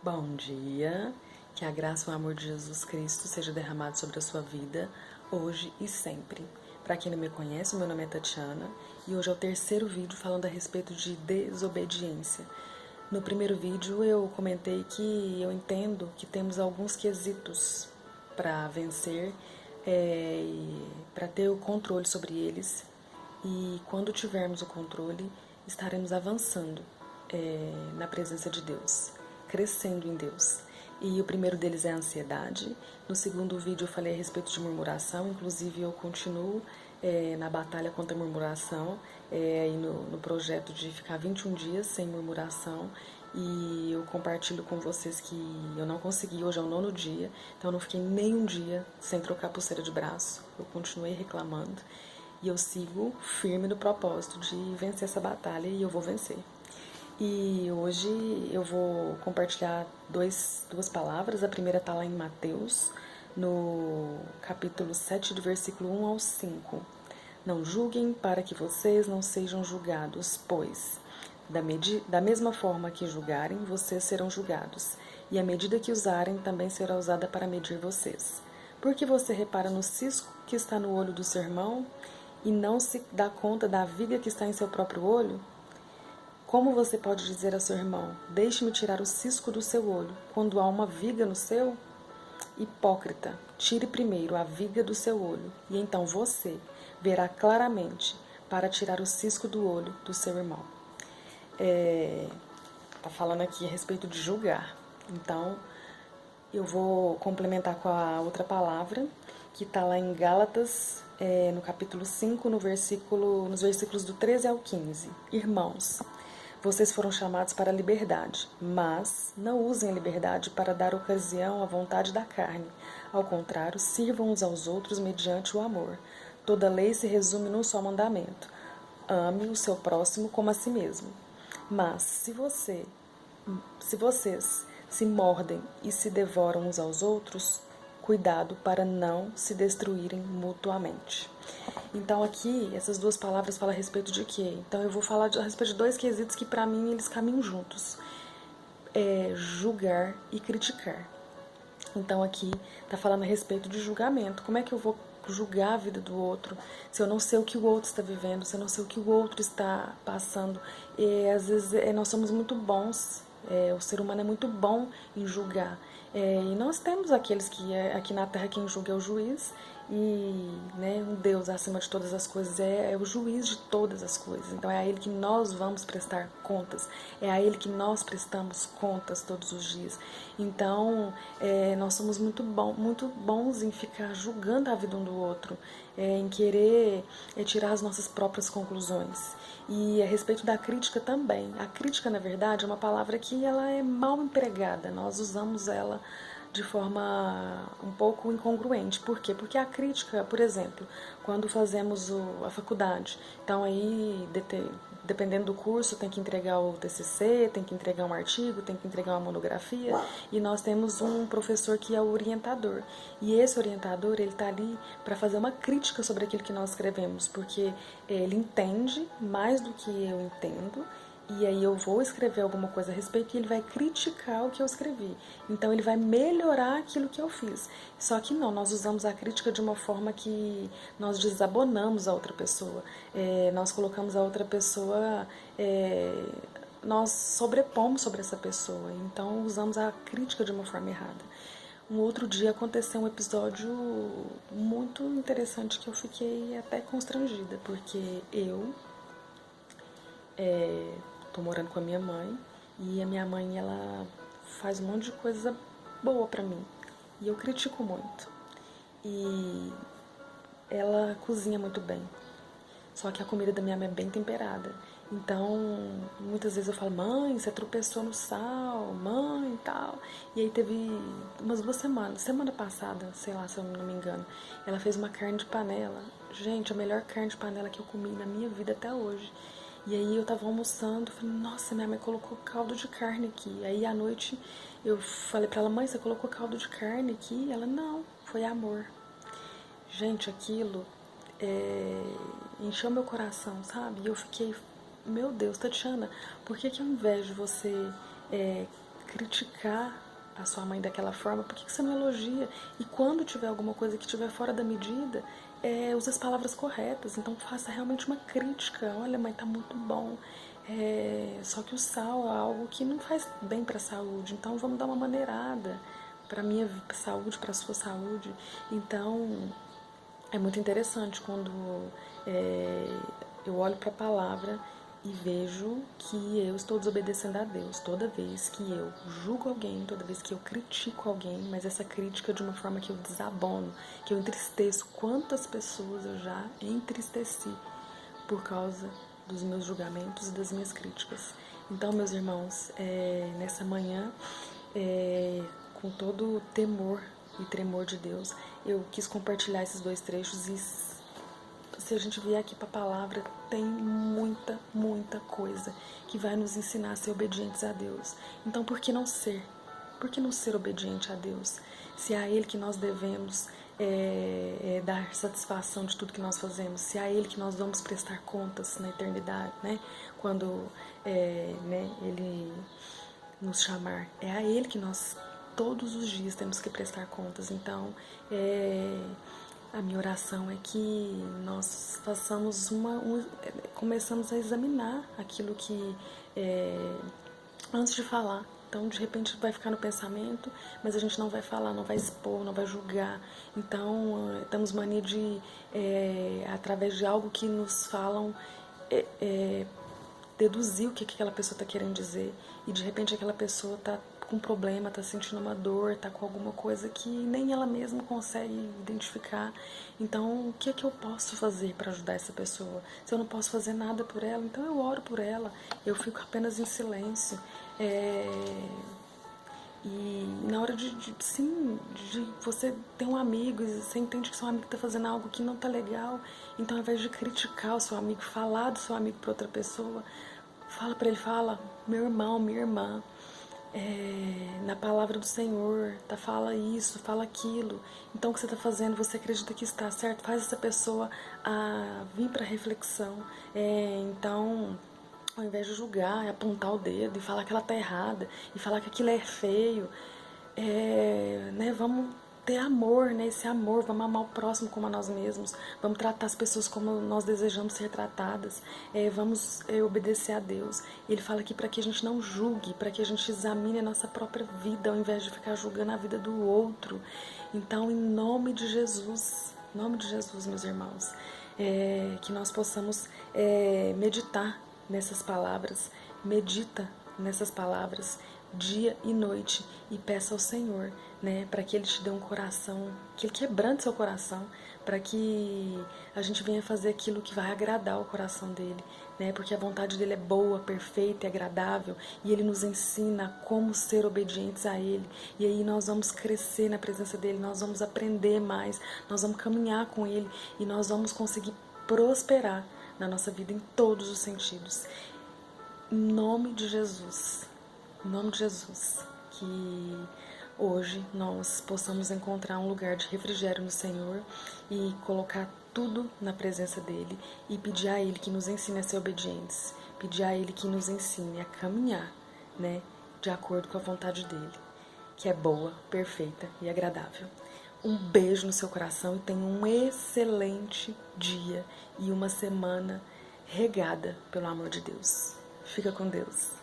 Bom dia, que a graça e o amor de Jesus Cristo seja derramado sobre a sua vida, hoje e sempre. Para quem não me conhece, meu nome é Tatiana e hoje é o terceiro vídeo falando a respeito de desobediência. No primeiro vídeo eu comentei que eu entendo que temos alguns quesitos para vencer, para ter o controle sobre eles, e quando tivermos o controle, estaremos avançando na presença de Deus, crescendo em Deus. E o primeiro deles é a ansiedade. No segundo vídeo eu falei a respeito de murmuração, inclusive eu continuo na batalha contra a murmuração, aí no projeto de ficar 21 dias sem murmuração, e eu compartilho com vocês que eu não consegui, hoje é o 9º dia, então eu não fiquei nem um dia sem trocar pulseira de braço, eu continuei reclamando, e eu sigo firme no propósito de vencer essa batalha, e eu vou vencer. E hoje eu vou compartilhar duas palavras. A primeira está lá em Mateus, no capítulo 7, do versículo 1 ao 5. Não julguem para que vocês não sejam julgados, pois da mesma forma que julgarem, vocês serão julgados, e a medida que usarem também será usada para medir vocês. Porque você repara no cisco que está no olho do seu irmão e não se dá conta da viga que está em seu próprio olho? Como você pode dizer a seu irmão, deixe-me tirar o cisco do seu olho, quando há uma viga no seu? Hipócrita, tire primeiro a viga do seu olho, e então você verá claramente para tirar o cisco do olho do seu irmão. Tá falando aqui a respeito de julgar. Então, eu vou complementar com a outra palavra, que está lá em Gálatas, no capítulo 5, nos versículos do 13 ao 15. Irmãos, vocês foram chamados para a liberdade, mas não usem a liberdade para dar ocasião à vontade da carne. Ao contrário, sirvam uns aos outros mediante o amor. Toda lei se resume num só mandamento: ame o seu próximo como a si mesmo. Mas se vocês se mordem e se devoram uns aos outros, cuidado para não se destruírem mutuamente. Então aqui, essas duas palavras falam a respeito de quê? Então eu vou falar a respeito de dois quesitos que para mim eles caminham juntos. Julgar e criticar. Então aqui tá falando a respeito de julgamento. Como é que eu vou julgar a vida do outro se eu não sei o que o outro está vivendo, se eu não sei o que o outro está passando? E às vezes nós somos muito bons, o ser humano é muito bom em julgar. E nós temos aqueles que aqui na Terra quem julga é o juiz, e um Deus acima de todas as coisas é o juiz de todas as coisas. Então é a Ele que nós vamos prestar contas, é a Ele que nós prestamos contas todos os dias. Então nós somos muito bons em ficar julgando a vida um do outro, em querer tirar as nossas próprias conclusões. E a respeito da crítica também. A crítica, na verdade, é uma palavra que ela é mal empregada. Nós usamos ela de forma um pouco incongruente. Por quê? Porque a crítica, por exemplo, quando fazemos a faculdade, então aí, dependendo do curso, tem que entregar o TCC, tem que entregar um artigo, tem que entregar uma monografia, e nós temos um professor que é o orientador. E esse orientador, ele está ali para fazer uma crítica sobre aquilo que nós escrevemos, porque ele entende mais do que eu entendo, e aí eu vou escrever alguma coisa a respeito e ele vai criticar o que eu escrevi. Então ele vai melhorar aquilo que eu fiz. Só que não, nós usamos a crítica de uma forma que nós desabonamos a outra pessoa. Nós colocamos a outra pessoa, nós sobrepomos sobre essa pessoa. Então usamos a crítica de uma forma errada. Um outro dia aconteceu um episódio muito interessante que eu fiquei até constrangida, porque eu tô morando com a minha mãe, e a minha mãe, ela faz um monte de coisa boa pra mim, e eu critico muito. E ela cozinha muito bem, só que a comida da minha mãe é bem temperada. Então, muitas vezes eu falo, mãe, você tropeçou no sal, mãe, e tal. E aí teve umas 2 semanas, semana passada, sei lá, se eu não me engano, ela fez uma carne de panela. Gente, a melhor carne de panela que eu comi na minha vida até hoje. E aí eu tava almoçando, falei, nossa, minha mãe colocou caldo de carne aqui. Aí à noite eu falei pra ela, mãe, você colocou caldo de carne aqui? Ela, não, foi amor. Gente, aquilo encheu meu coração, sabe? E eu fiquei, meu Deus, Tatiana, por que ao invés de você criticar a sua mãe daquela forma? Por que você não elogia? E quando tiver alguma coisa que estiver fora da medida, use as palavras corretas. Então faça realmente uma crítica. Olha, mãe, tá muito bom. Só que o sal é algo que não faz bem para a saúde. Então vamos dar uma maneirada para minha saúde, para a sua saúde. Então é muito interessante quando eu olho para a palavra e vejo que eu estou desobedecendo a Deus toda vez que eu julgo alguém, toda vez que eu critico alguém, mas essa crítica de uma forma que eu desabono, que eu entristeço. Quantas pessoas eu já entristeci por causa dos meus julgamentos e das minhas críticas. Então, meus irmãos, nessa manhã, com todo o temor e tremor de Deus, eu quis compartilhar esses 2 trechos. E se a gente vier aqui para a palavra, tem muita, muita coisa que vai nos ensinar a ser obedientes a Deus. Então, por que não ser? Por que não ser obediente a Deus? Se é a Ele que nós devemos dar satisfação de tudo que nós fazemos, se é a Ele que nós vamos prestar contas na eternidade, né? Quando Ele nos chamar, é a Ele que nós todos os dias temos que prestar contas. Então, a minha oração é que nós façamos começamos a examinar aquilo que antes de falar. Então, de repente, vai ficar no pensamento, mas a gente não vai falar, não vai expor, não vai julgar. Então, temos mania de, através de algo que nos falam, deduzir o que aquela pessoa está querendo dizer. E, de repente, aquela pessoa está com um problema, está sentindo uma dor, está com alguma coisa que nem ela mesma consegue identificar. Então, o que é que eu posso fazer para ajudar essa pessoa? Se eu não posso fazer nada por ela, então eu oro por ela, eu fico apenas em silêncio. E na hora de você ter um amigo e você entende que seu amigo está fazendo algo que não está legal, então ao invés de criticar o seu amigo, falar do seu amigo para outra pessoa, fala para ele, fala, meu irmão, minha irmã, na palavra do Senhor, fala isso, fala aquilo. Então o que você está fazendo, você acredita que está certo? Faz essa pessoa vir para reflexão. Então, ao invés de julgar, apontar o dedo e falar que ela está errada, e falar que aquilo é feio, vamos ter amor, esse amor, vamos amar o próximo como a nós mesmos, vamos tratar as pessoas como nós desejamos ser tratadas, vamos obedecer a Deus. Ele fala aqui para que a gente não julgue, para que a gente examine a nossa própria vida, ao invés de ficar julgando a vida do outro. Então, em nome de Jesus, meus irmãos, que nós possamos meditar nessas palavras, medita nessas palavras dia e noite e peça ao Senhor, para que Ele te dê um coração, que Ele quebrante seu coração, para que a gente venha fazer aquilo que vai agradar o coração dEle, porque a vontade dEle é boa, perfeita e agradável, e Ele nos ensina como ser obedientes a Ele, e aí nós vamos crescer na presença dEle, nós vamos aprender mais, nós vamos caminhar com Ele, e nós vamos conseguir prosperar na nossa vida em todos os sentidos. Em nome de Jesus, que hoje nós possamos encontrar um lugar de refrigério no Senhor e colocar tudo na presença dEle e pedir a Ele que nos ensine a ser obedientes, pedir a Ele que nos ensine a caminhar, de acordo com a vontade dEle, que é boa, perfeita e agradável. Um beijo no seu coração e tenha um excelente dia e uma semana regada pelo amor de Deus. Fica com Deus.